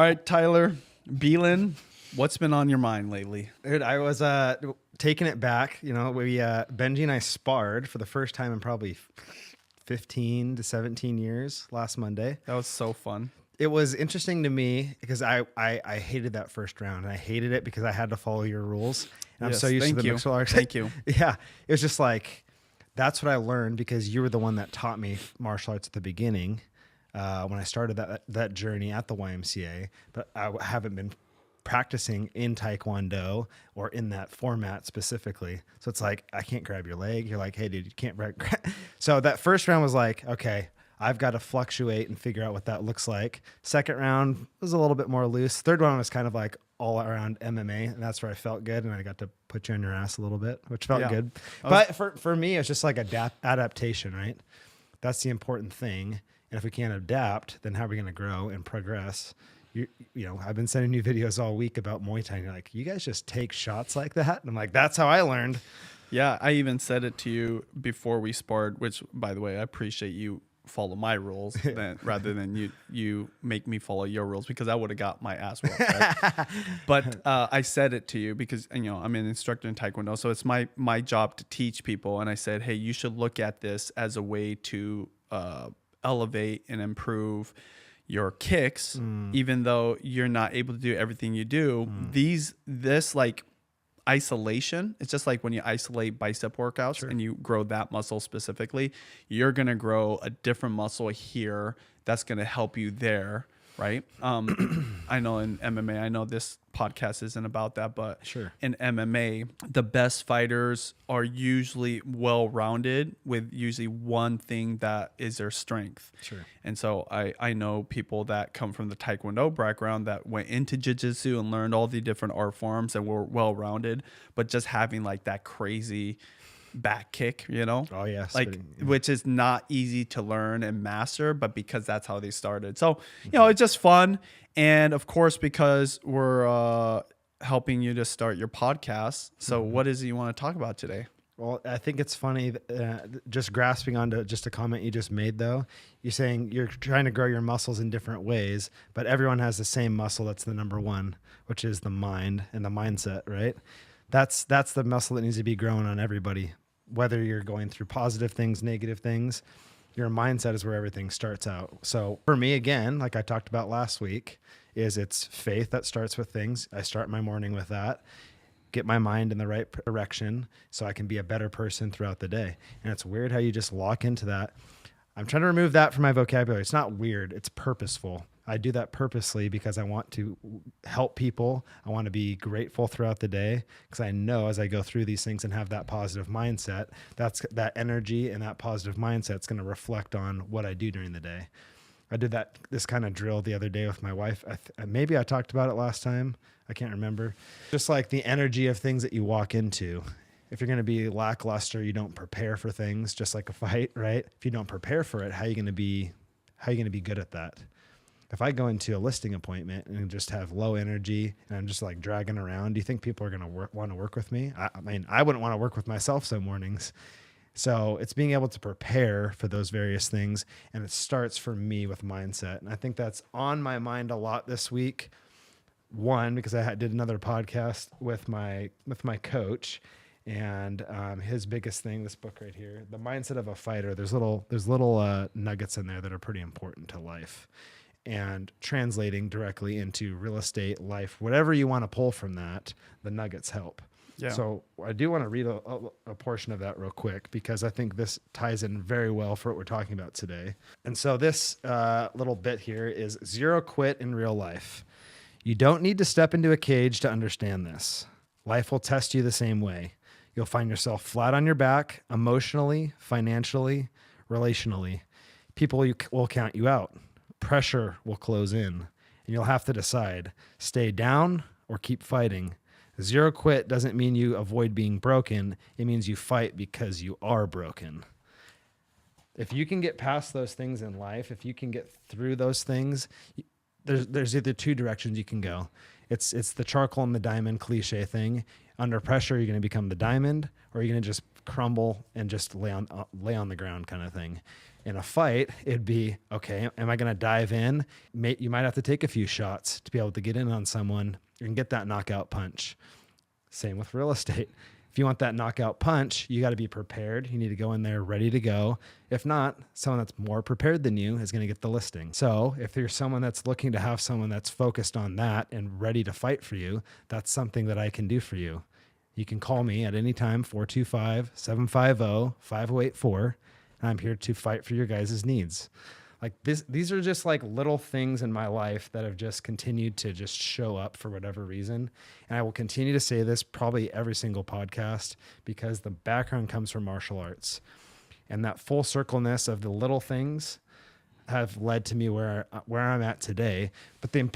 All right, Tyler, Beelan, what's been on your mind lately? Dude, I was taking it back. You know, Benji and I sparred for the first time in probably 15 to 17 years last Monday. That was so fun. It was interesting to me because I hated that first round. And I hated it because I had to follow your ruls. And I'm so used to the mixed arts. Thank you. Yeah. It was just like, that's what I learned because you were the one that taught me martial arts at the beginning when I started that journey at the YMCA. But I haven't been practicing in Taekwondo or in that format specifically. So it's like, I can't grab your leg. You're like, hey, dude, you can't grab. So that first round was like, okay, I've got to fluctuate and figure out what that looks like. Second round was a little bit more loose. Third one was kind of like all around MMA, and that's where I felt good, and I got to put you on your ass a little bit, which felt good. But for me, it's just like adaptation, right? That's the important thing. And if we can't adapt, then how are we going to grow and progress? You know, I've been sending you videos all week about Muay Thai, and you're like, you guys just take shots like that? And I'm like, that's how I learned. Yeah, I even said it to you before we sparred, which, by the way, I appreciate you follow my rules rather than you make me follow your rules, because I would have got my ass whooped. Right? But I said it to you because, you know, I'm an instructor in Taekwondo, so it's my job to teach people. And I said, hey, you should look at this as a way to elevate and improve your kicks, even though you're not able to do everything you do. This like isolation, it's just like when you isolate bicep workouts and you grow that muscle specifically, you're going to grow a different muscle here that's going to help you there, right? I know in MMA, I know this podcast isn't about that, but in MMA, the best fighters are usually well-rounded with usually one thing that is their strength. And so I know people that come from the Taekwondo background that went into jiu-jitsu and learned all the different art forms and were well-rounded, but just having like that crazy back kick, you know? Oh yeah. Like, which is not easy to learn and master, but because that's how they started. So, you know, it's just fun. And of course, because we're helping you to start your podcast. So what is it you want to talk about today? Well, I think it's funny, just grasping onto just a comment you just made, though. You're saying you're trying to grow your muscles in different ways, but everyone has the same muscle that's the number one, which is the mind and the mindset, right? That's the muscle that needs to be growing on everybody, whether you're going through positive things, negative things. Your mindset is where everything starts out. So for me, again, like I talked about last week, it's faith that starts with things. I start my morning with that, get my mind in the right direction so I can be a better person throughout the day. And it's weird how you just lock into that. I'm trying to remove that from my vocabulary. It's not weird. It's purposeful. I do that purposely because I want to help people. I want to be grateful throughout the day because I know as I go through these things and have that positive mindset, that energy and that positive mindset is going to reflect on what I do during the day. I did this kind of drill the other day with my wife. Maybe I talked about it last time. I can't remember. Just like the energy of things that you walk into. If you're going to be lackluster, you don't prepare for things, just like a fight, right? If you don't prepare for it, how are you going to be good at that? If I go into a listing appointment and just have low energy and I'm just like dragging around, do you think people are going to want to work with me? I mean, I wouldn't want to work with myself some mornings. So it's being able to prepare for those various things. And it starts for me with mindset. And I think that's on my mind a lot this week. One, because I did another podcast with my coach, and his biggest thing, this book right here, The Mindset of a Fighter. There's little nuggets in there that are pretty important to life. And translating directly into real estate, life, whatever you want to pull from that, the nuggets help. Yeah. So I do want to read a portion of that real quick because I think this ties in very well for what we're talking about today. And so this little bit here is zero quit in real life. You don't need to step into a cage to understand this. Life will test you the same way. You'll find yourself flat on your back, emotionally, financially, relationally. People will count you out. Pressure will close in, and you'll have to decide, stay down or keep fighting. Zero quit doesn't mean you avoid being broken. It means you fight because you are broken. If you can get past those things in life, if you can get through those things, there's either two directions you can go. It's the charcoal and the diamond cliche thing. Under pressure, you're going to become the diamond, or you're going to just crumble and just lay on the ground kind of thing. In a fight, it'd be, okay, am I going to dive in? You might have to take a few shots to be able to get in on someone and get that knockout punch. Same with real estate. If you want that knockout punch, you got to be prepared. You need to go in there ready to go. If not, someone that's more prepared than you is going to get the listing. So if you're someone that's looking to have someone that's focused on that and ready to fight for you, that's something that I can do for you. You can call me at any time, 425-750-5084. I'm here to fight for your guys' needs. Like these are just like little things in my life that have just continued to just show up for whatever reason. And I will continue to say this probably every single podcast, because the background comes from martial arts, and that full circleness of the little things have led to me where I'm at today. But the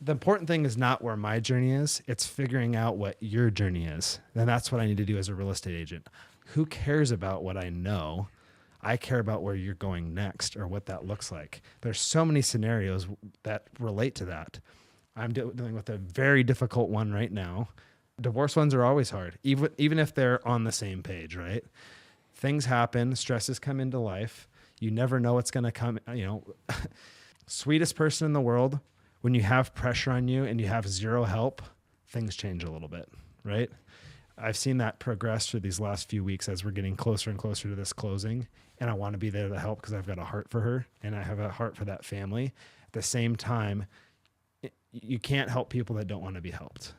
important thing is not where my journey is. It's figuring out what your journey is. And that's what I need to do as a real estate agent. Who cares about what I know? I care about where you're going next, or what that looks like. There's so many scenarios that relate to that. I'm dealing with a very difficult one right now. Divorce ones are always hard, even if they're on the same page, right? Things happen, stresses come into life. You never know what's going to come, sweetest person in the world. When you have pressure on you and you have zero help, things change a little bit, right? I've seen that progress through these last few weeks as we're getting closer and closer to this closing. And I want to be there to help because I've got a heart for her and I have a heart for that family. At the same time, you can't help people that don't want to be helped.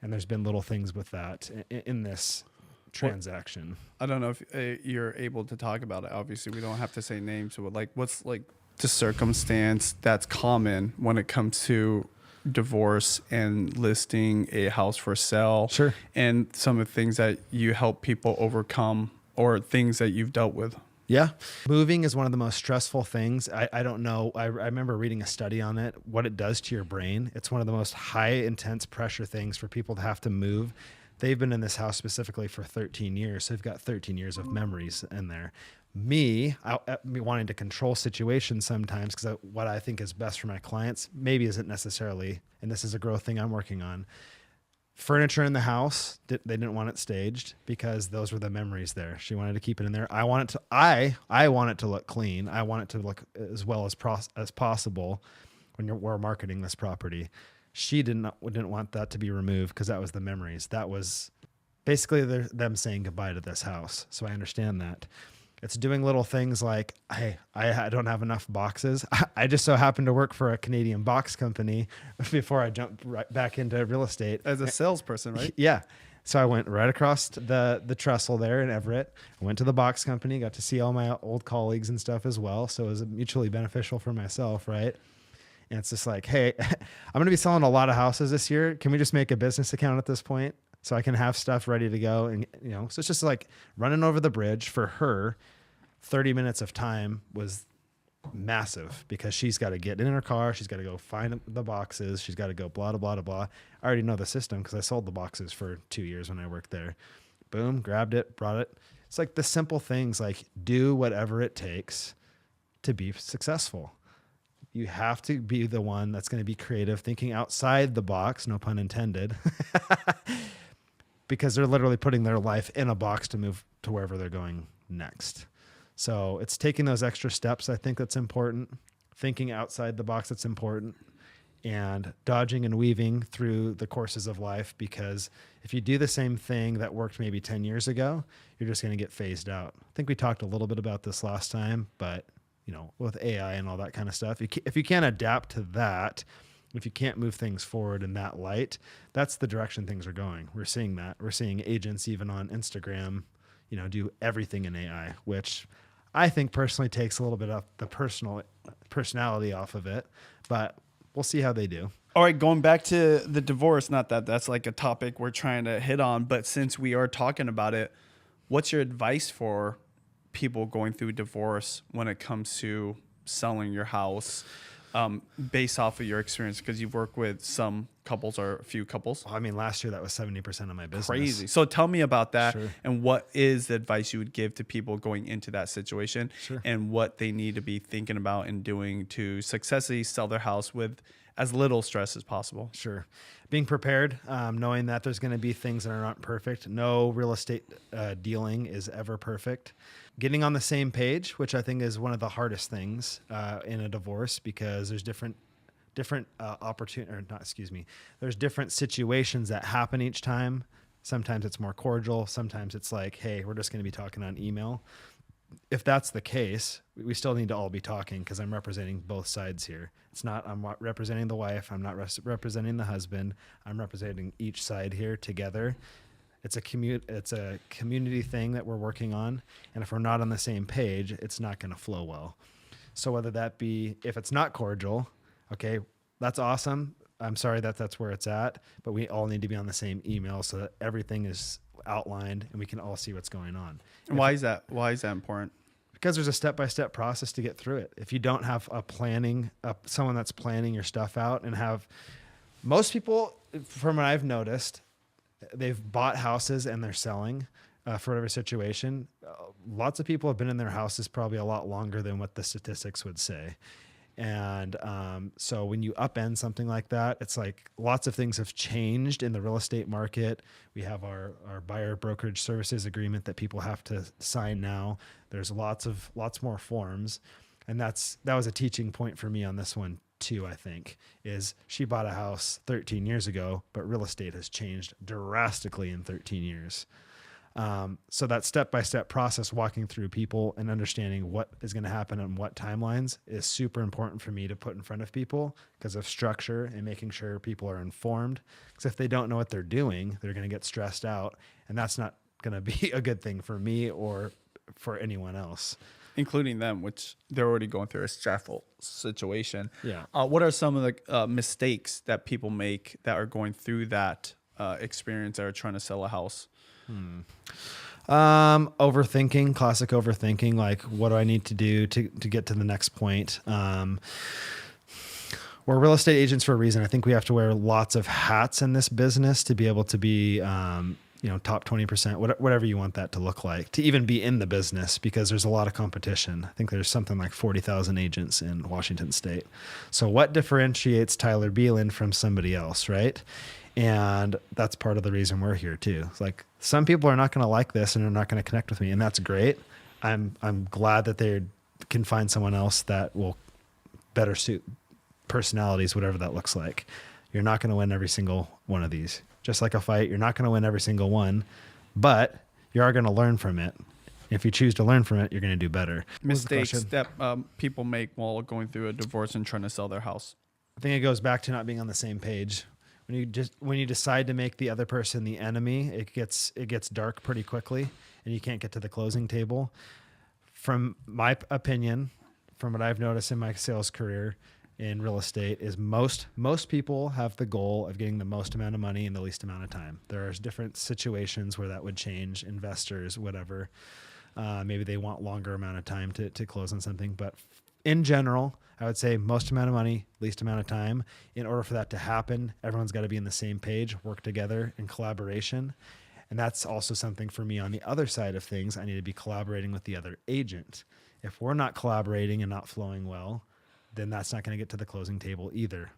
And there's been little things with that in this transaction. I don't know if you're able to talk about it. Obviously, we don't have to say names. So like, what's like the circumstance that's common when it comes to divorce and listing a house for sale? Sure. And some of the things that you help people overcome, or things that you've dealt with. Yeah. Moving is one of the most stressful things. I don't know. I remember reading a study on it, what it does to your brain. It's one of the most high intense pressure things for people to have to move. They've been in this house specifically for 13 years. So they've got 13 years of memories in there. Me wanting to control situations sometimes, because what I think is best for my clients maybe isn't necessarily, and this is a growth thing I'm working on. Furniture in the house, they didn't want it staged because those were the memories there. She wanted to keep it in there. I want it to look clean. I want it to look as well as possible when we're marketing this property. She didn't want that to be removed because that was the memories. That was basically them saying goodbye to this house. So I understand that. It's doing little things like, hey, I don't have enough boxes. I just so happened to work for a Canadian box company before I jumped right back into real estate. As a salesperson, right? Yeah. So I went right across the trestle there in Everett. I went to the box company, got to see all my old colleagues and stuff as well. So it was mutually beneficial for myself, right? And it's just like, hey, I'm going to be selling a lot of houses this year. Can we just make a business account at this point so I can have stuff ready to go? And, so it's just like running over the bridge for her. 30 minutes of time was massive because she's got to get in her car. She's got to go find the boxes. She's got to go blah, blah, blah, blah. I already know the system because I sold the boxes for 2 years when I worked there. Boom, grabbed it, brought it. It's like the simple things, like do whatever it takes to be successful. You have to be the one that's going to be creative, thinking outside the box, no pun intended, because they're literally putting their life in a box to move to wherever they're going next. So it's taking those extra steps. I think that's important. Thinking outside the box, that's important. And dodging and weaving through the courses of life, because if you do the same thing that worked maybe 10 years ago, you're just going to get phased out. I think we talked a little bit about this last time, but with AI and all that kind of stuff, if you can't adapt to that, if you can't move things forward in that light, that's the direction things are going. We're seeing that. We're seeing agents even on Instagram, do everything in AI, which I think personally takes a little bit of the personality off of it, but we'll see how they do. All right, going back to the divorce, not that that's like a topic we're trying to hit on, but since we are talking about it, what's your advice for people going through divorce when it comes to selling your house, based off of your experience? Because you've worked with some couples or a few couples. I mean, last year that was 70% of my business. Crazy. So tell me about that. Sure. And what is the advice you would give to people going into that situation? Sure. And what they need to be thinking about and doing to successfully sell their house with as little stress as possible. Sure. Being prepared, knowing that there's going to be things that are not perfect. No real estate dealing is ever perfect. Getting on the same page, which I think is one of the hardest things in a divorce, because there's different opportunity, or not, excuse me, there's different situations that happen each time. Sometimes it's more cordial. Sometimes it's like, hey, we're just going to be talking on email. If that's the case, we still need to all be talking, because I'm representing both sides here. It's not, I'm representing the wife. I'm not representing the husband. I'm representing each side here together. It's a community thing that we're working on. And if we're not on the same page, it's not going to flow well. So whether that be, if it's not cordial, okay, that's awesome. I'm sorry that that's where it's at, but we all need to be on the same email so that everything is outlined and we can all see what's going on. And why is that? Why is that important? Because there's a step-by-step process to get through it. If you don't have someone that's planning your stuff out, and have most people, from what I've noticed, they've bought houses and they're selling for whatever situation. Lots of people have been in their houses probably a lot longer than what the statistics would say. And so when you upend something like that, it's like lots of things have changed in the real estate market. We have our buyer brokerage services agreement that people have to sign now. There's lots more forms. And that was a teaching point for me on this one too, I think, is she bought a house 13 years ago, but real estate has changed drastically in 13 years. So that step-by-step process, walking through people and understanding what is going to happen and what timelines, is super important for me to put in front of people, because of structure and making sure people are informed. Because if they don't know what they're doing, they're going to get stressed out, and that's not going to be a good thing for me or for anyone else. Including them, which they're already going through a stressful situation. Yeah. What are some of the mistakes that people make that are going through that experience, that are trying to sell a house? Overthinking, classic overthinking. Like, what do I need to do to get to the next point? We're real estate agents for a reason. I think we have to wear lots of hats in this business to be able to be, top 20%, whatever you want that to look like, to even be in the business, because there's a lot of competition. I think there's something like 40,000 agents in Washington State. So what differentiates Tyler Beeland from somebody else, right? And that's part of the reason we're here too. It's like, some people are not going to like this and they're not going to connect with me, and that's great. I'm glad that they can find someone else that will better suit personalities, whatever that looks like. You're not going to win every single one of these. Just like a fight, you're not going to win every single one, but you are going to learn from it. If you choose to learn from it, you're going to do better. Mistakes that people make while going through a divorce and trying to sell their house. I think it goes back to not being on the same page. When you decide to make the other person the enemy, it gets dark pretty quickly, and you can't get to the closing table. From my opinion, from what I've noticed in my sales career in real estate, is most people have the goal of getting the most amount of money in the least amount of time. There are different situations where that would change, investors, whatever. Maybe they want longer amount of time to close on something, but in general, I would say most amount of money, least amount of time. In order for that to happen, everyone's got to be on the same page, work together in collaboration. And that's also something for me on the other side of things. I need to be collaborating with the other agent. If we're not collaborating and not flowing well, then that's not going to get to the closing table either.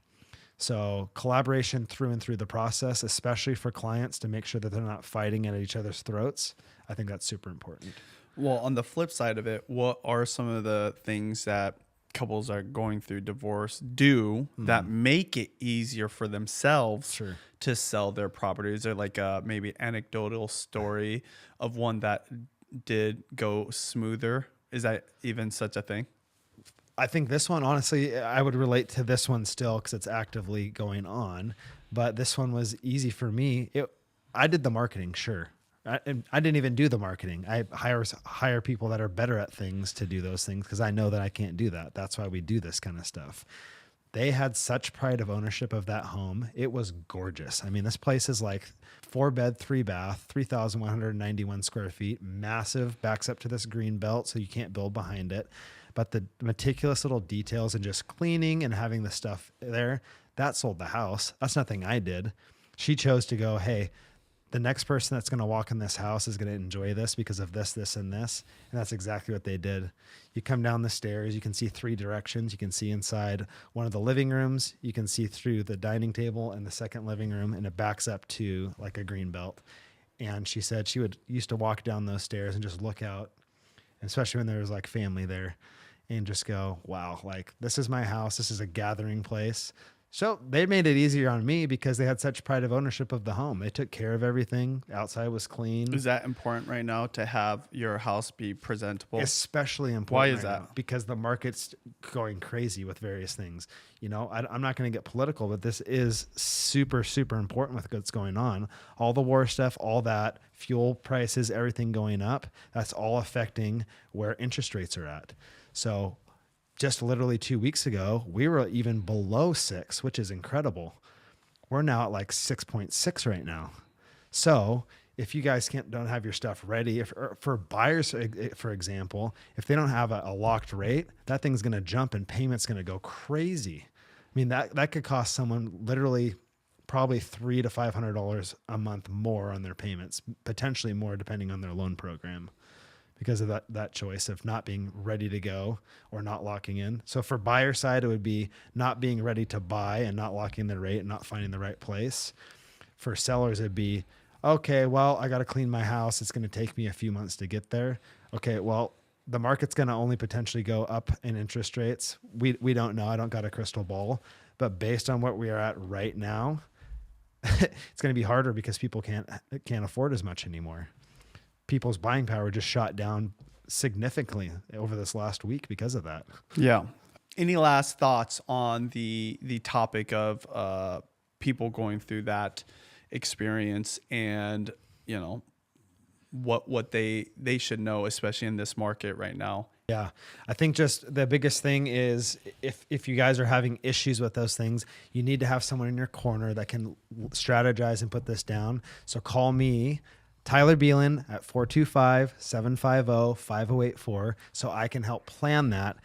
So collaboration through and through the process, especially for clients, to make sure that they're not fighting at each other's throats. I think that's super important. Well, on the flip side of it, what are some of the things that couples are going through divorce do that make it easier for themselves to sell their property? Is there like a maybe anecdotal story of one that did go smoother? Is that even such a thing? I think this one, honestly, I would relate to this one still because it's actively going on. But this one was easy for me. I did the marketing, sure. I didn't even do the marketing. I hire people that are better at things to do those things, because I know that I can't do that. That's why we do this kind of stuff. They had such pride of ownership of that home. It was gorgeous. I mean, this place is like 4-bed, 3-bath, 3,191 square feet, massive, backs up to this green belt, so you can't build behind it. But the meticulous little details and just cleaning and having the stuff there, that sold the house. That's nothing I did. She chose to go, hey, the next person that's going to walk in this house is going to enjoy this because of this, this, and this. And that's exactly what they did. You come down the stairs, you can see 3 directions. You can see inside one of the living rooms. You can see through the dining table and the second living room, and it backs up to like a green belt. And she said she used to walk down those stairs and just look out, especially when there was like family there, and just go, wow, like this is my house. This is a gathering place. So they made it easier on me because they had such pride of ownership of the home. They took care of everything. Outside was clean. Is that important right now to have your house be presentable? Especially important. Why is right that? now, because the market's going crazy with various things. You know, I'm not going to get political, but this is super, super important with what's going on. All the war stuff, all that, fuel prices, everything going up, that's all affecting where interest rates are at. So just literally 2 weeks ago, we were even below 6, which is incredible. We're now at like 6.6 right now. So if you guys don't have your stuff ready, if for buyers, for example, if they don't have a locked rate, that thing's going to jump and payment's going to go crazy. I mean, that could cost someone literally probably $300 to $500 a month more on their payments, potentially more depending on their loan program, because of that choice of not being ready to go or not locking in. So for buyer side, it would be not being ready to buy and not locking the rate and not finding the right place. For sellers, it'd be, okay, well, I got to clean my house. It's going to take me a few months to get there. Okay, well, the market's going to only potentially go up in interest rates. We don't know. I don't got a crystal ball. But based on what we are at right now, it's going to be harder because people can't afford as much anymore. People's buying power just shot down significantly over this last week because of that. Yeah. Any last thoughts on the topic of people going through that experience and, you know, what they should know, especially in this market right now? Yeah. I think just the biggest thing is if you guys are having issues with those things, you need to have someone in your corner that can strategize and put this down. So call me, Tyler Beelan, at 425-750-5084, so I can help plan that.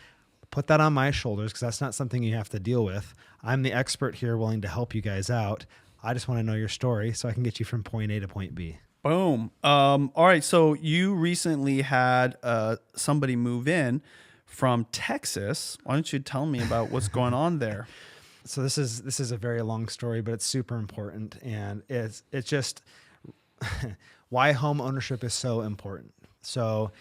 Put that on my shoulders because that's not something you have to deal with. I'm the expert here willing to help you guys out. I just want to know your story so I can get you from point A to point B. Boom. All right. So you recently had somebody move in from Texas. Why don't you tell me about what's going on there? So this is a very long story, but it's super important, and it's just why home ownership is so important. So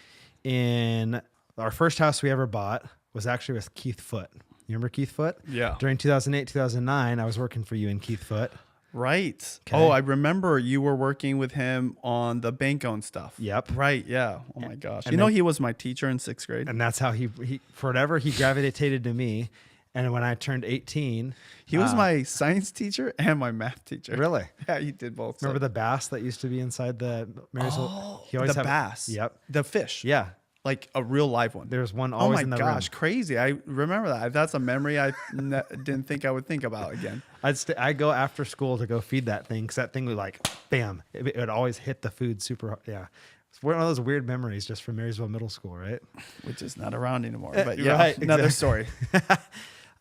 in our first house we ever bought was actually with Keith Foote. You remember Keith Foote? Yeah. During 2008, 2009, I was working for you in Keith Foote. Right. Okay. Oh, I remember you were working with him on the bank owned stuff. Yep. Right. Yeah. Oh my gosh. And you know, then, he was my teacher in 6th grade. and that's how he for whatever he gravitated to me. And when I turned 18, He was my science teacher and my math teacher. Really? Yeah, he did both. Remember the bass that used to be inside the Marysville? Oh, He always the had- bass. Yep. The fish. Yeah. Like a real live one. There was one Oh always my in the gosh, room. crazy. I remember that. That's a memory I didn't think I would think about again. I'd go after school to go feed that thing because that thing would like, bam, it would always hit the food super hard. Yeah. It's one of those weird memories just from Marysville Middle School, right? Which is not around anymore. But yeah, Right, another exactly.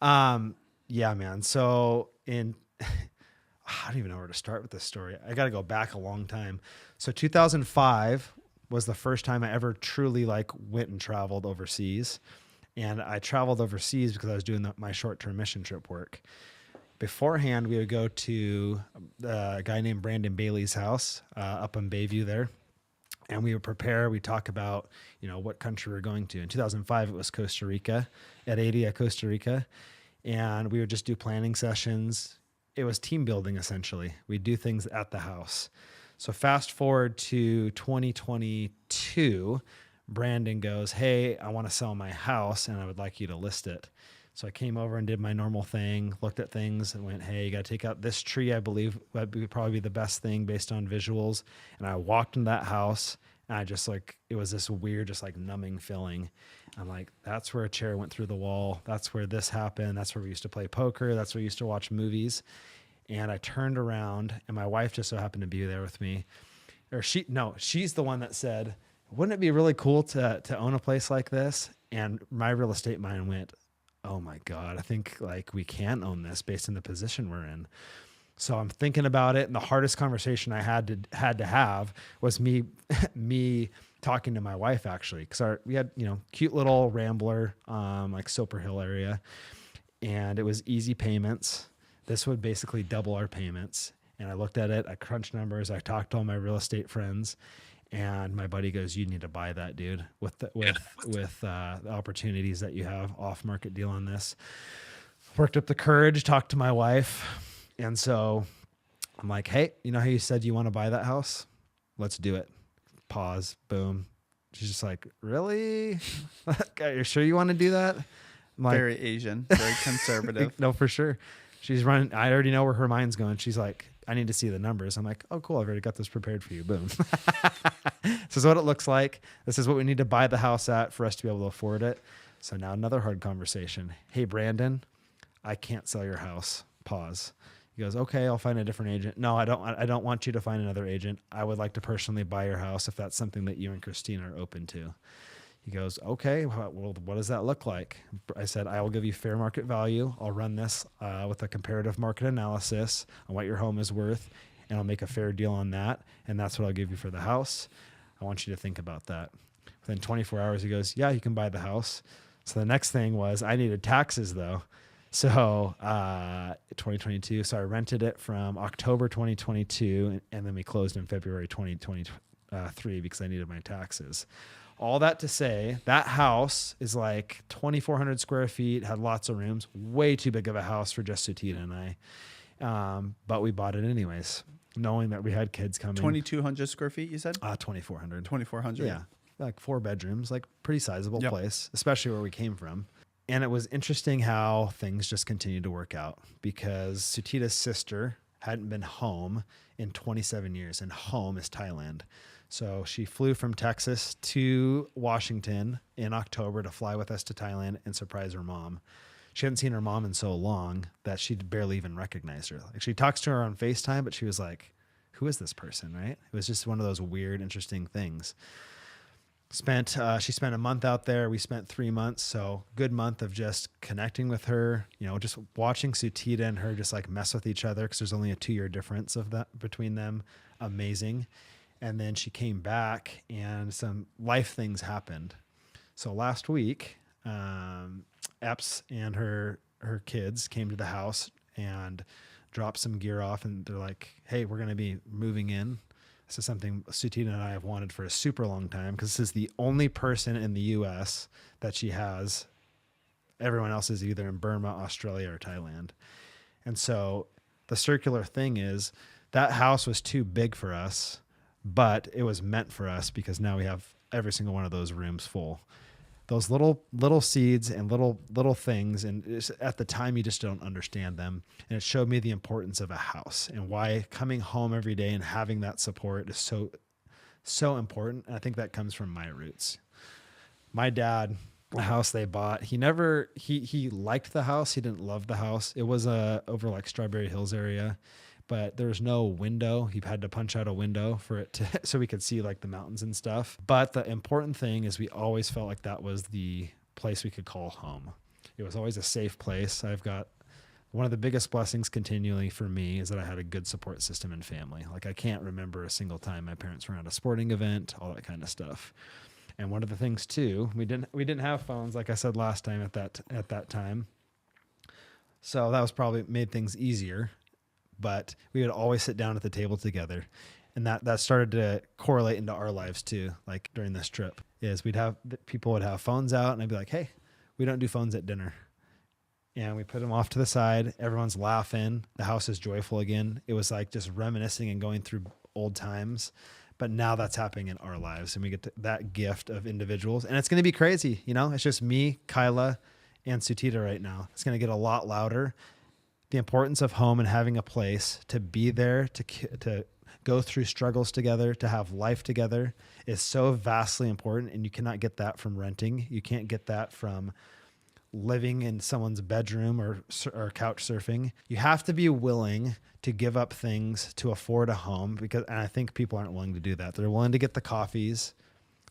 story. Yeah, man. So I don't even know where to start with this story. I got to go back a long time. So 2005 was the first time I ever truly like went and traveled overseas. And I traveled overseas because I was doing my short-term mission trip work. Beforehand, we would go to a guy named Brandon Bailey's house up in Bayview there. And we would prepare. We talk about, what country we're going to. In 2005, it was Costa Rica, at 80 at Costa Rica. And we would just do planning sessions. It was team building, essentially. We'd do things at the house. So fast forward to 2022, Brandon goes, hey, I want to sell my house and I would like you to list it. So I came over and did my normal thing, looked at things and went, hey, you got to take out this tree. I believe would probably be the best thing based on visuals. And I walked into that house and I just it was this weird, just like numbing feeling. I'm like, that's where a chair went through the wall. That's where this happened. That's where we used to play poker. That's where we used to watch movies. And I turned around and my wife just so happened to be there with me. She's the one that said, wouldn't it be really cool to own a place like this? And my real estate mind went, oh my God, I think we can own this based on the position we're in. So I'm thinking about it, and the hardest conversation I had to have was me talking to my wife, actually, because we had, cute little Rambler, like Soper Hill area, and it was easy payments. This would basically double our payments. And I looked at it, I crunched numbers, I talked to all my real estate friends, and my buddy goes, "You need to buy that, dude, with the opportunities that you have, off market deal on this." Worked up the courage, talked to my wife, and so I'm like, "Hey, you know how you said you want to buy that house? Let's do it." Pause. Boom. She's just like, "Really? You're sure you want to do that?" I'm like, very Asian, very conservative. No, for sure. She's running. I already know where her mind's going. She's like, "I need to see the numbers." I'm like, "Oh, cool. I've already got this prepared for you." Boom. This is what it looks like. This is what we need to buy the house at for us to be able to afford it. So now another hard conversation. "Hey, Brandon, I can't sell your house." Pause. He goes, "Okay, I'll find a different agent." "No, I don't want you to find another agent. I would like to personally buy your house if that's something that you and Christina are open to." He goes, "Okay, well, what does that look like?" I said, "I will give you fair market value. I'll run this with a comparative market analysis on what your home is worth, and I'll make a fair deal on that. And that's what I'll give you for the house. I want you to think about that." Within 24 hours, he goes, "Yeah, you can buy the house." So the next thing was I needed taxes, though. So 2022. So I rented it from October 2022, and then we closed in February 2023 because I needed my taxes. All that to say, that house is like 2,400 square feet, had lots of rooms, way too big of a house for just Sutita and I. But we bought it anyways, knowing that we had kids coming. 2,200 square feet, you said? 2,400. 2,400. Yeah. Like 4 bedrooms, like pretty sizable Yep. place, especially where we came from. And it was interesting how things just continued to work out because Sutita's sister hadn't been home in 27 years, and home is Thailand. So she flew from Texas to Washington in October to fly with us to Thailand and surprise her mom. She hadn't seen her mom in so long that she'd barely even recognized her. Like, she talks to her on FaceTime, but she was like, "Who is this person?" Right? It was just one of those weird, interesting things. She spent a month out there. We spent 3 months. So good month of just connecting with her, just watching Sutita and her just like mess with each other, because there's only a 2-year difference of that between them. Amazing. And then she came back and some life things happened. So last week, Epps and her kids came to the house and dropped some gear off, and they're like, "Hey, we're going to be moving in." This is something Sutita and I have wanted for a super long time, because this is the only person in the U.S. that she has. Everyone else is either in Burma, Australia, or Thailand. And so the circular thing is that house was too big for us, but it was meant for us because now we have every single one of those rooms full. Those little seeds and little things, and at the time you just don't understand them. And it showed me the importance of a house and why coming home every day and having that support is so important. And I think that comes from my roots. My dad, the house they bought, he liked the house. He didn't love the house. It was over like Strawberry Hills area, but there was no window. He had to punch out a window for it to, so we could see like the mountains and stuff. But the important thing is we always felt like that was the place we could call home. It was always a safe place. I've got one of the biggest blessings continually for me is that I had a good support system and family. Like, I can't remember a single time my parents were at a sporting event, all that kind of stuff. And one of the things too, we didn't have phones, like I said last time at that time. So that was probably made things easier. But we would always sit down at the table together. And that started to correlate into our lives too. Like during this trip is people would have phones out, and I'd be like, "Hey, we don't do phones at dinner." And we put them off to the side. Everyone's laughing. The house is joyful again. It was like just reminiscing and going through old times. But now that's happening in our lives, and we get that gift of individuals, and it's going to be crazy. It's just me, Kyla, and Sutita right now. It's going to get a lot louder. The importance of home and having a place to be there, to go through struggles together, to have life together is so vastly important. And you cannot get that from renting. You can't get that from living in someone's bedroom or couch surfing. You have to be willing to give up things to afford a home, and I think people aren't willing to do that. They're willing to get the coffees.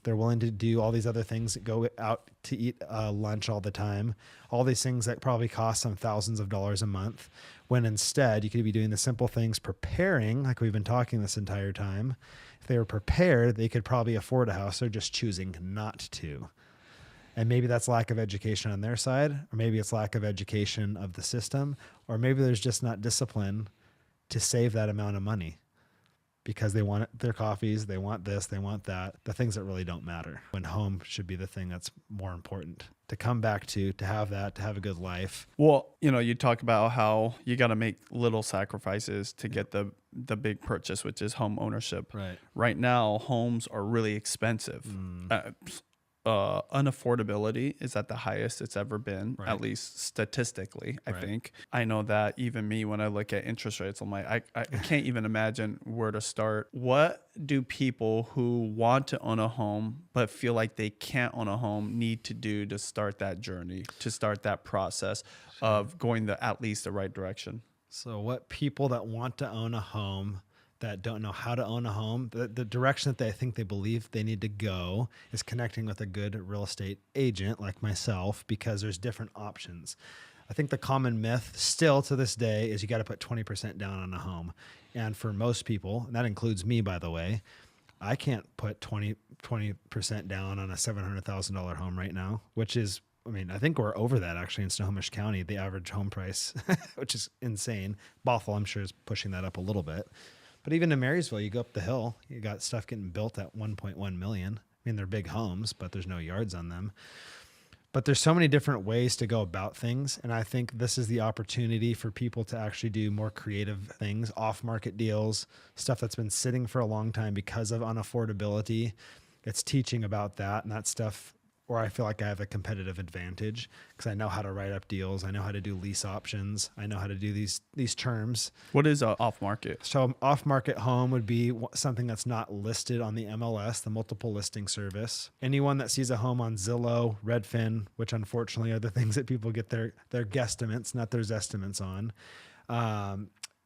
They're willing to do all these other things, go out to eat lunch all the time, all these things that probably cost some thousands of dollars a month, when instead you could be doing the simple things, preparing, like we've been talking this entire time. If they were prepared, they could probably afford a house. They're just choosing not to. And maybe that's lack of education on their side, or maybe it's lack of education of the system, or maybe there's just not discipline to save that amount of money because they want their coffees, they want this, they want that, the things that really don't matter, when home should be the thing that's more important to come back to have that, to have a good life. Well, you talk about how you got to make little sacrifices to get the big purchase, which is home ownership. Right. Right now, homes are really expensive. Unaffordability is at the highest it's ever been, Right. at least statistically, I Right. think. I know that even me, when I look at interest rates, I'm like, I can't even imagine where to start. What do people who want to own a home but feel like they can't own a home need to do to start that journey, to start that process of going at least the right direction? So what people that want to own a home that don't know how to own a home, the direction that they think they believe they need to go is connecting with a good real estate agent like myself, because there's different options. I think the common myth still to this day is you got to put 20% down on a home. And for most people, and that includes me, by the way, I can't put 20% down on a $700,000 home right now, which is, I think we're over that actually in Snohomish County, the average home price, which is insane. Bothell, I'm sure, is pushing that up a little bit. But even in Marysville, you go up the hill, you got stuff getting built at 1.1 million. They're big homes, but there's no yards on them. But there's so many different ways to go about things. And I think this is the opportunity for people to actually do more creative things, off-market deals, stuff that's been sitting for a long time because of unaffordability. It's teaching about that and that stuff, or I feel like I have a competitive advantage because I know how to write up deals. I know how to do lease options. I know how to do these terms. What is off market? So off-market home would be something that's not listed on the MLS, the multiple listing service. Anyone that sees a home on Zillow, Redfin, which unfortunately are the things that people get their guesstimates, not their estimates on.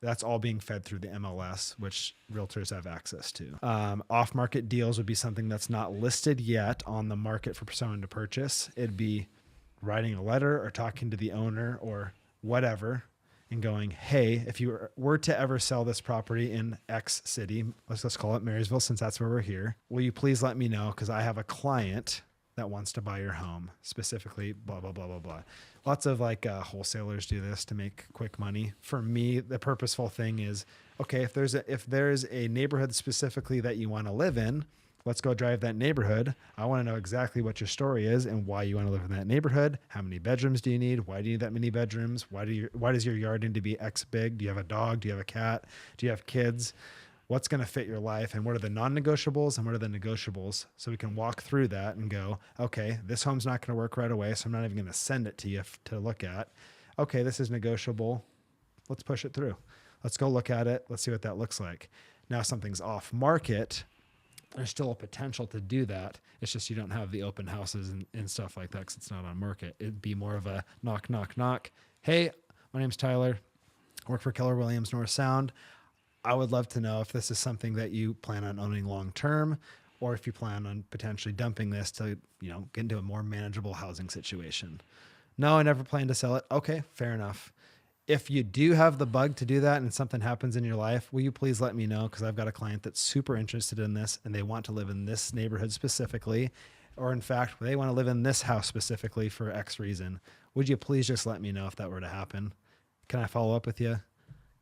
That's all being fed through the MLS, which realtors have access to. Off-market deals would be something that's not listed yet on the market for someone to purchase. It'd be writing a letter or talking to the owner or whatever and going, hey, if you were to ever sell this property in X city, let's call it Marysville since that's where we're here, will you please let me know because I have a client that wants to buy your home, specifically blah, blah, blah, blah, blah. Lots of wholesalers do this to make quick money. For me, the purposeful thing is, okay, if there's a neighborhood specifically that you want to live in, let's go drive that neighborhood. I want to know exactly what your story is and why you want to live in that neighborhood. How many bedrooms do you need? Why do you need that many bedrooms? Why does your yard need to be X big? Do you have a dog? Do you have a cat? Do you have kids? What's going to fit your life, and what are the non-negotiables and what are the negotiables? So we can walk through that and go, okay, this home's not going to work right away, so I'm not even going to send it to you to look at. Okay, this is negotiable. Let's push it through. Let's go look at it. Let's see what that looks like. Now something's off market. There's still a potential to do that. It's just you don't have the open houses and stuff like that because it's not on market. It'd be more of a knock, knock, knock. Hey, my name's Tyler. I work for Keller Williams North Sound. I would love to know if this is something that you plan on owning long term, or if you plan on potentially dumping this to, get into a more manageable housing situation. No, I never plan to sell it. Okay, fair enough. If you do have the bug to do that and something happens in your life, will you please let me know? Because I've got a client that's super interested in this and they want to live in this neighborhood specifically, or in fact, they want to live in this house specifically for X reason. Would you please just let me know if that were to happen? Can I follow up with you?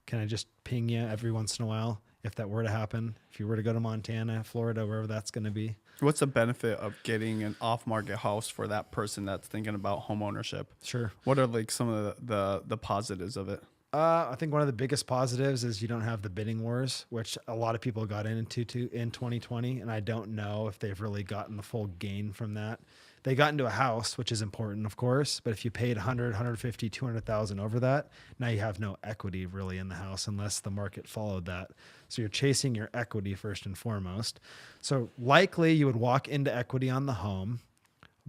Can I just ping you every once in a while if that were to happen? If you were to go to Montana, Florida, wherever that's going to be. What's the benefit of getting an off-market house for that person that's thinking about home ownership? Sure. What are some of the positives of it? I think one of the biggest positives is you don't have the bidding wars, which a lot of people got into in 2020, and I don't know if they've really gotten the full gain from that. They got into a house, which is important, of course, but if you paid 100, 150, 200,000 over that, now you have no equity really in the house unless the market followed that. So you're chasing your equity first and foremost. So likely you would walk into equity on the home,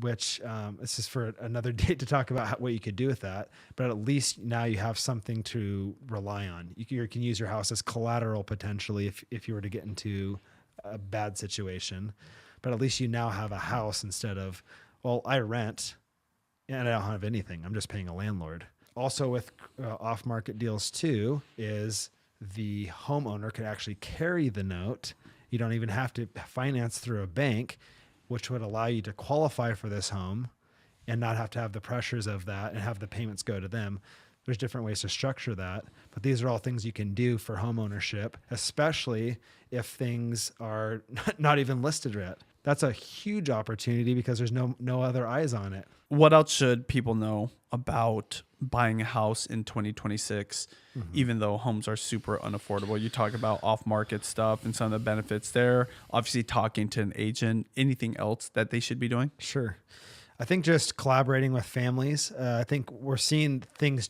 which this is for another date to talk about what you could do with that. But at least now you have something to rely on. You can use your house as collateral potentially if you were to get into a bad situation. But at least you now have a house instead of, well, I rent and I don't have anything. I'm just paying a landlord. Also with off-market deals too, is the homeowner could actually carry the note. You don't even have to finance through a bank, which would allow you to qualify for this home and not have to have the pressures of that and have the payments go to them. There's different ways to structure that, but these are all things you can do for home ownership, especially if things are not even listed yet. That's a huge opportunity because there's no other eyes on it. What else should people know about buying a house in 2026, even though homes are super unaffordable? You talk about off-market stuff and some of the benefits there, obviously talking to an agent. Anything else that they should be doing? Sure. I think just collaborating with families. I think we're seeing things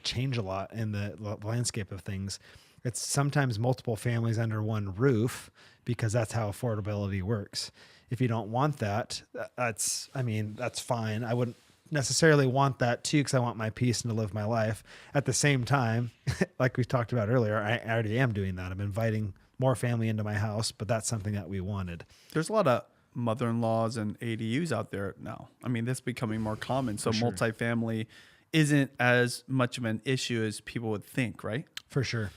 change a lot in the landscape of things. It's sometimes multiple families under one roof because that's how affordability works. If you don't want that, that's fine. I wouldn't necessarily want that too because I want my peace and to live my life. At the same time, like we talked about earlier, I already am doing that. I'm inviting more family into my house, but that's something that we wanted. There's a lot of mother-in-laws and ADUs out there now. I mean, that's becoming more common. So multifamily isn't as much of an issue as people would think, right? For sure.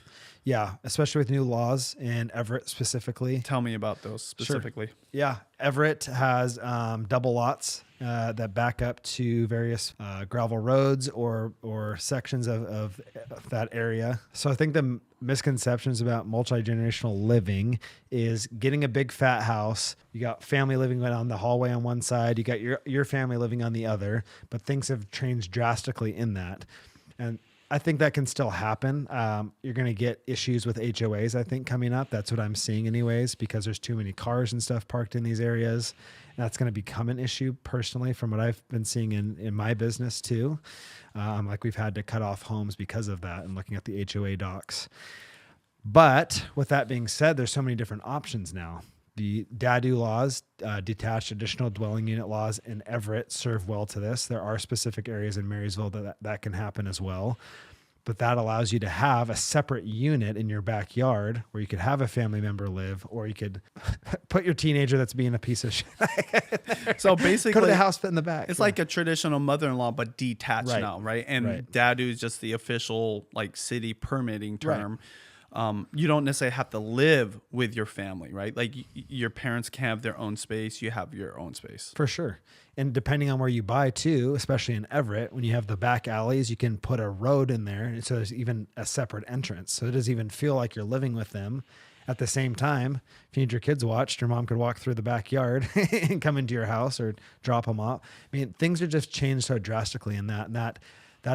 Yeah, especially with new laws in Everett specifically. Tell me about those specifically. Sure. Yeah, Everett has double lots that back up to various gravel roads or sections of that area. So I think the misconceptions about multi-generational living is getting a big fat house. You got family living on the hallway on one side. You got your family living on the other. But things have changed drastically in that. And I think that can still happen. You're going to get issues with HOAs, I think, coming up. That's what I'm seeing anyways, because there's too many cars and stuff parked in these areas. And that's going to become an issue personally from what I've been seeing in my business too. Like we've had to cut off homes because of that and looking at the HOA docs. But with that being said, there's so many different options now. The DADU laws, detached additional dwelling unit laws in Everett serve well to this. There are specific areas in Marysville that can happen as well. But that allows you to have a separate unit in your backyard where you could have a family member live, or you could put your teenager that's being a piece of shit. So basically, go to the house fit in the back. It's like a traditional mother-in-law, but detached now, right? And DADU is just the official like city permitting term. You don't necessarily have to live with your family, right? Like your parents can have their own space. You have your own space. For sure. And depending on where you buy too, especially in Everett, when you have the back alleys, you can put a road in there. And so there's even a separate entrance. So it doesn't even feel like you're living with them. At the same time, if you need your kids watched, your mom could walk through the backyard and come into your house or drop them off. I mean, things are just changed so drastically in that. And that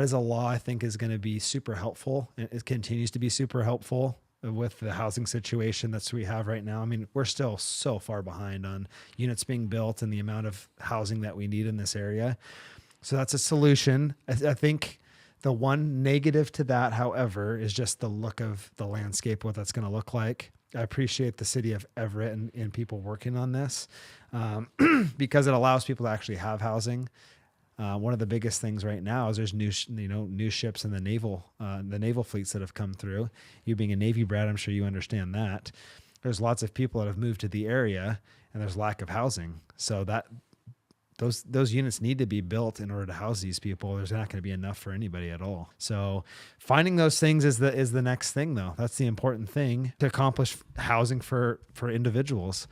is a law I think is going to be super helpful. It continues to be super helpful with the housing situation that we have right now. I mean, we're still so far behind on units being built and the amount of housing that we need in this area. So that's a solution. I think the one negative to that, however, is just the look of the landscape, what that's going to look like. I appreciate the city of Everett and people working on this because it allows people to actually have housing. One of the biggest things right now is there's new ships in the naval fleets that have come through. You being a Navy brat, I'm sure you understand that. There's lots of people that have moved to the area, and there's lack of housing. So that those units need to be built in order to house these people. There's not going to be enough for anybody at all. So finding those things is the next thing, though. That's the important thing to accomplish housing for individuals.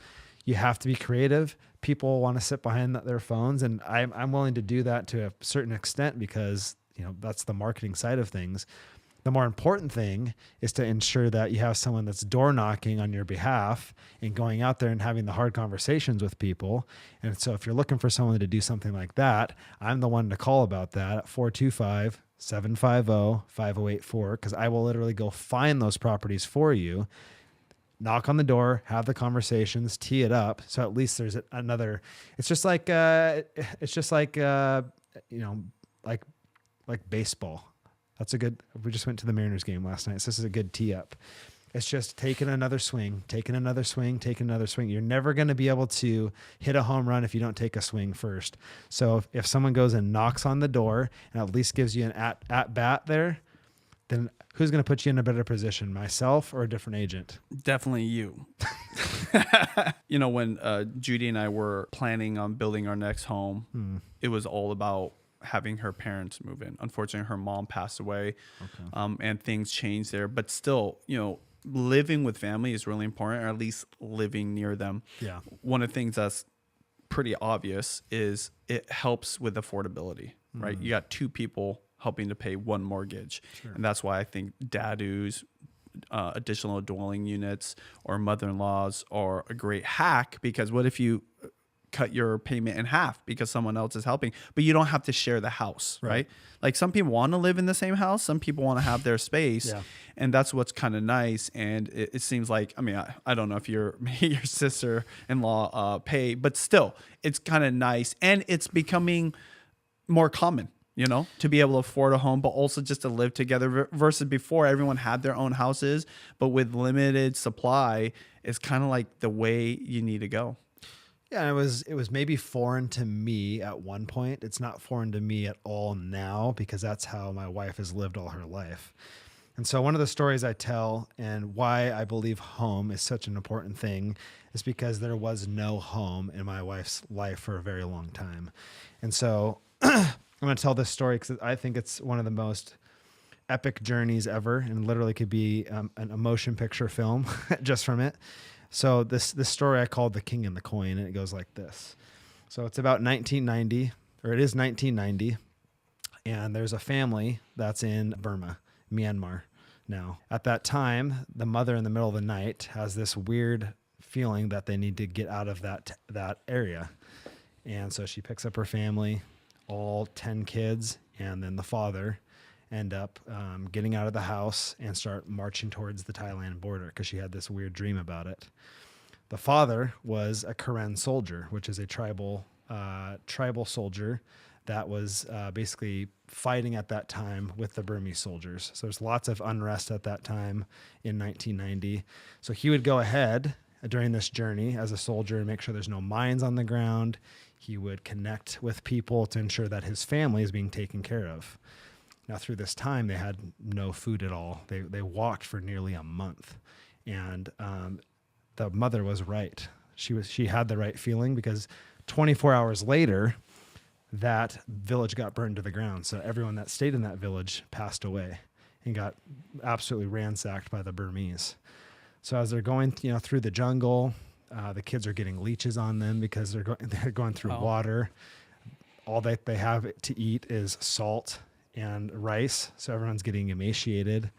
You have to be creative. People want to sit behind their phones, and I'm willing to do that to a certain extent because that's the marketing side of things. The more important thing is to ensure that you have someone that's door knocking on your behalf and going out there and having the hard conversations with people. And so if you're looking for someone to do something like that, I'm the one to call about that at 425-750-5084 because I will literally go find those properties for you. Knock on the door, have the conversations, tee it up. So at least there's another. It's just like baseball. That's a good. We just went to the Mariners game last night. So this is a good tee up. It's just taking another swing. You're never going to be able to hit a home run if you don't take a swing first. So if someone goes and knocks on the door and at least gives you an at bat there, then who's going to put you in a better position, myself or a different agent? Definitely you. When Judy and I were planning on building our next home, it was all about having her parents move in. Unfortunately, her mom passed away, and things changed there. But still, living with family is really important, or at least living near them. Yeah. One of the things that's pretty obvious is it helps with affordability, right? You got two people helping to pay one mortgage. Sure. And that's why I think dadus, additional dwelling units, or mother-in-laws are a great hack, because what if you cut your payment in half because someone else is helping, but you don't have to share the house, right? Like some people want to live in the same house, some people want to have their space, and that's what's kind of nice. And it seems like, I mean, I don't know if your sister-in-law pay, but still, it's kind of nice, and it's becoming more common, to be able to afford a home, but also just to live together, versus before everyone had their own houses, but with limited supply, it's kind of like the way you need to go. Yeah, it was maybe foreign to me at one point. It's not foreign to me at all now, because that's how my wife has lived all her life. And so one of the stories I tell, and why I believe home is such an important thing, is because there was no home in my wife's life for a very long time. And so I'm going to tell this story because I think it's one of the most epic journeys ever, and literally could be a motion picture film just from it. So this story I called The King and the Coin, and it goes like this. So it's about 1990, or it is 1990, and there's a family that's in Burma, Myanmar now. At that time, the mother in the middle of the night has this weird feeling that they need to get out of that area. And so she picks up her family, all 10 kids, and then the father, end up getting out of the house and start marching towards the Thailand border, because she had this weird dream about it. The father was a Karen soldier, which is a tribal soldier that was basically fighting at that time with the Burmese soldiers. So there's lots of unrest at that time in 1990. So he would go ahead during this journey as a soldier and make sure there's no mines on the ground. He would connect with people to ensure that his family is being taken care of. Now, through this time, they had no food at all. They walked for nearly a month, and the mother was right. She had the right feeling, because 24 hours later, that village got burned to the ground. So everyone that stayed in that village passed away and got absolutely ransacked by the Burmese. So as they're going, through the jungle, the kids are getting leeches on them because they're going through water. All that they have to eat is salt and rice, so everyone's getting emaciated.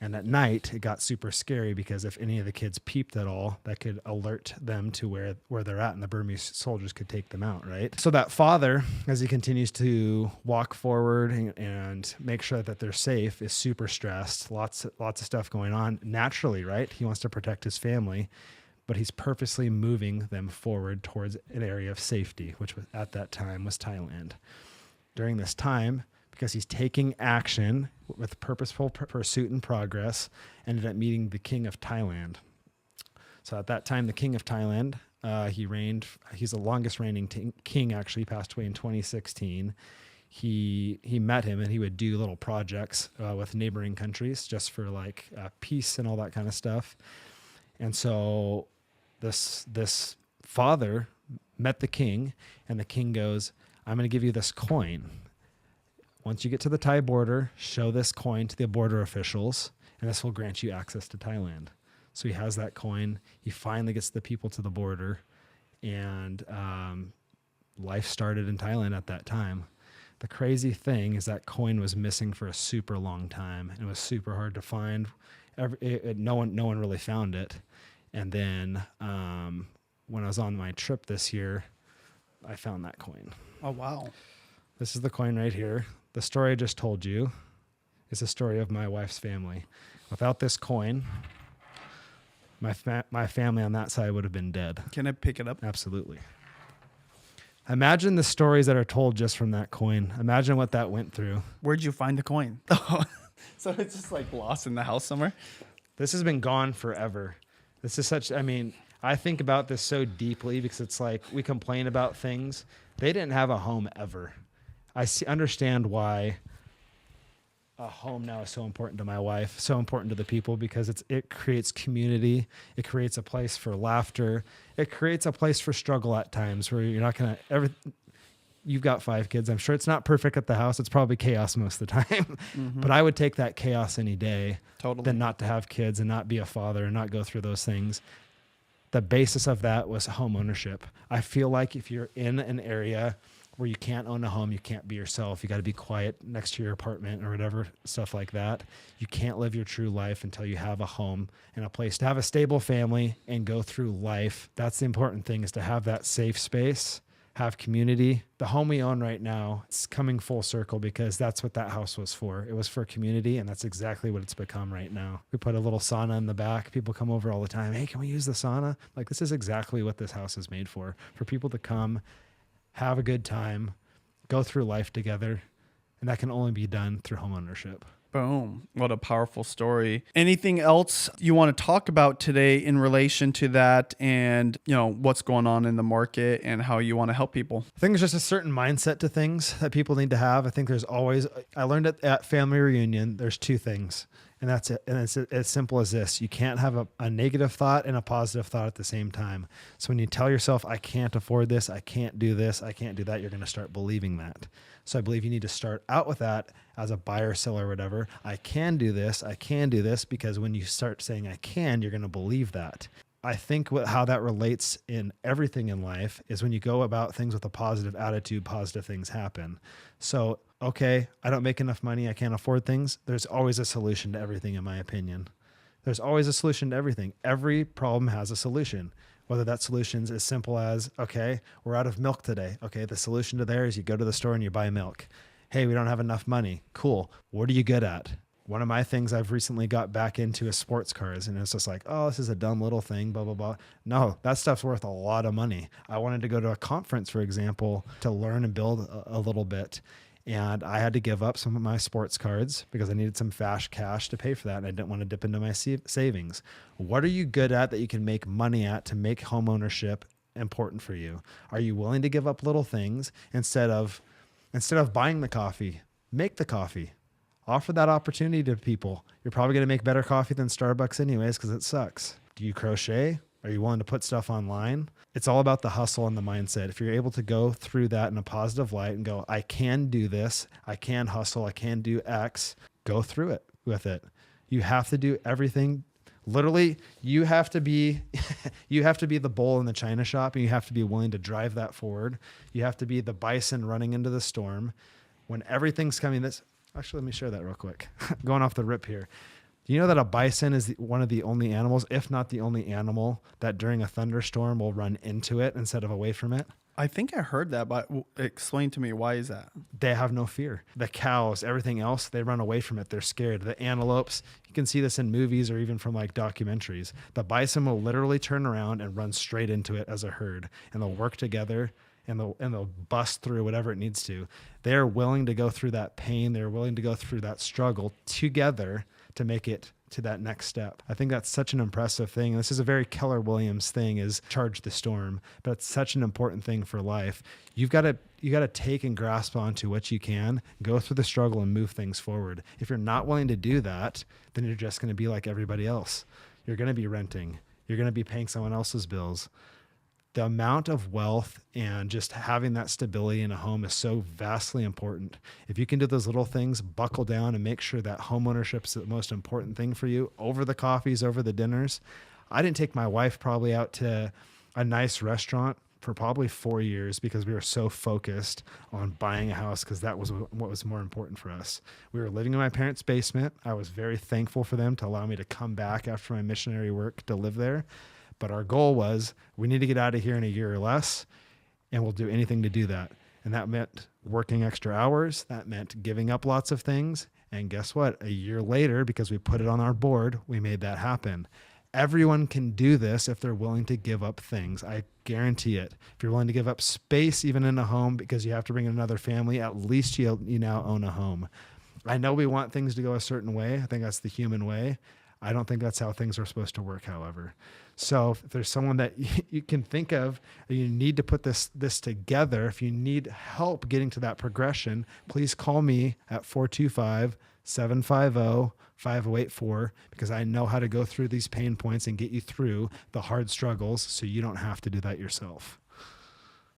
And at night, it got super scary, because if any of the kids peeped at all, that could alert them to where they're at, and the Burmese soldiers could take them out, right? So that father, as he continues to walk forward and make sure that they're safe, is super stressed. Lots of stuff going on naturally, right? He wants to protect his family, but he's purposely moving them forward towards an area of safety, which at that time was Thailand. During this time, because he's taking action with purposeful pursuit and progress, ended up meeting the king of Thailand. So at that time, the king of Thailand, he's the longest reigning king, actually passed away in 2016. He met him, and he would do little projects with neighboring countries just for peace and all that kind of stuff. And so this father met the king, and the king goes, "I'm going to give you this coin. Once you get to the Thai border, show this coin to the border officials, and this will grant you access to Thailand." So he has that coin. He finally gets the people to the border, and life started in Thailand at that time. The crazy thing is that coin was missing for a super long time, and it was super hard to find. No one really found it. And then when I was on my trip this year, I found that coin. Oh, wow. This is the coin right here. The story I just told you is the story of my wife's family. Without this coin, my family on that side would have been dead. Can I pick it up? Absolutely. Imagine the stories that are told just from that coin. Imagine what that went through. Where'd you find the coin? So it's just lost in the house somewhere? This has been gone forever. This is I think about this so deeply, because it's like we complain about things. They didn't have a home ever. I understand why a home now is so important to my wife, so important to the people, because it creates community. It creates a place for laughter. It creates a place for struggle at times where you're not going to you've got 5 kids. I'm sure it's not perfect at the house. It's probably chaos most of the time, but I would take that chaos any day than not to have kids and not be a father and not go through those things. The basis of that was home ownership. I feel like if you're in an area where you can't own a home, you can't be yourself, you got to be quiet next to your apartment or whatever, stuff like that. You can't live your true life until you have a home and a place to have a stable family and go through life. That's the important thing, is to have that safe space, have community. The home we own right now, it's coming full circle because that's what that house was for. It was for community, and that's exactly what it's become right now. We put a little sauna in the back. People come over all the time. Hey, can we use the sauna? Like, this is exactly what this house is made for people to come, have a good time, go through life together. And that can only be done through homeownership. Boom. What a powerful story. Anything else you want to talk about today in relation to that and, what's going on in the market and how you want to help people? I think there's just a certain mindset to things that people need to have. I think there's always, I learned it at family reunion, there's 2 things. And that's it. And it's as simple as this. You can't have a negative thought and a positive thought at the same time. So when you tell yourself, I can't afford this, I can't do this, I can't do that, you're going to start believing that. So I believe you need to start out with that as a buyer, seller, or whatever. I can do this, because when you start saying I can, you're going to believe that. I think how that relates in everything in life is when you go about things with a positive attitude, positive things happen. So, okay, I don't make enough money, I can't afford things. There's always a solution to everything, in my opinion. There's always a solution to everything. Every problem has a solution. Whether that solution's as simple as, okay, we're out of milk today. Okay, the solution to there is you go to the store and you buy milk. Hey, we don't have enough money. Cool. What are you good at? One of my things I've recently got back into is sports cars. And it's just like, oh, this is a dumb little thing, blah, blah, blah. No, that stuff's worth a lot of money. I wanted to go to a conference, for example, to learn and build a little bit. And I had to give up some of my sports cards because I needed some fast cash to pay for that. And I didn't want to dip into my savings. What are you good at that you can make money at to make home ownership important for you? Are you willing to give up little things instead of buying the coffee? Make the coffee. Offer that opportunity to people. You're probably going to make better coffee than Starbucks anyways because it sucks. Do you crochet? Are you willing to put stuff online? It's all about the hustle and the mindset. If you're able to go through that in a positive light and go, I can do this, I can hustle, I can do X, go through it with it. You have to do everything. Literally, you have to be the bull in the china shop, and you have to be willing to drive that forward. You have to be the bison running into the storm. When everything's coming, actually, let me share that real quick. Going off the rip here. Do you know that a bison is one of the only animals, if not the only animal, that during a thunderstorm will run into it instead of away from it? I think I heard that, but explain to me, why is that? They have no fear. The cows, everything else, they run away from it. They're scared. The antelopes, you can see this in movies or even from like documentaries. The bison will literally turn around and run straight into it as a herd, and they'll work together. And they'll bust through whatever it needs to. They're willing to go through that pain. They're willing to go through that struggle together to make it to that next step. I think that's such an impressive thing. And this is a very Keller Williams thing, is charge the storm, but it's such an important thing for life. You got to take and grasp onto what you can, go through the struggle and move things forward. If you're not willing to do that, then you're just going to be like everybody else. You're going to be renting. You're going to be paying someone else's bills. The amount of wealth and just having that stability in a home is so vastly important. If you can do those little things, buckle down and make sure that home ownership is the most important thing for you over the coffees, over the dinners. I didn't take my wife probably out to a nice restaurant for probably 4 years because we were so focused on buying a house, because that was what was more important for us. We were living in my parents' basement. I was very thankful for them to allow me to come back after my missionary work to live there. But our goal was, we need to get out of here in a year or less, and we'll do anything to do that. And that meant working extra hours. That meant giving up lots of things. And guess what? A year later, because we put it on our board, we made that happen. Everyone can do this if they're willing to give up things. I guarantee it. If you're willing to give up space, even in a home, because you have to bring in another family, at least you now own a home. I know we want things to go a certain way. I think that's the human way. I don't think that's how things are supposed to work, however. So if there's someone that you can think of, you need to put this together, if you need help getting to that progression, please call me at 425-750-5084, because I know how to go through these pain points and get you through the hard struggles so you don't have to do that yourself.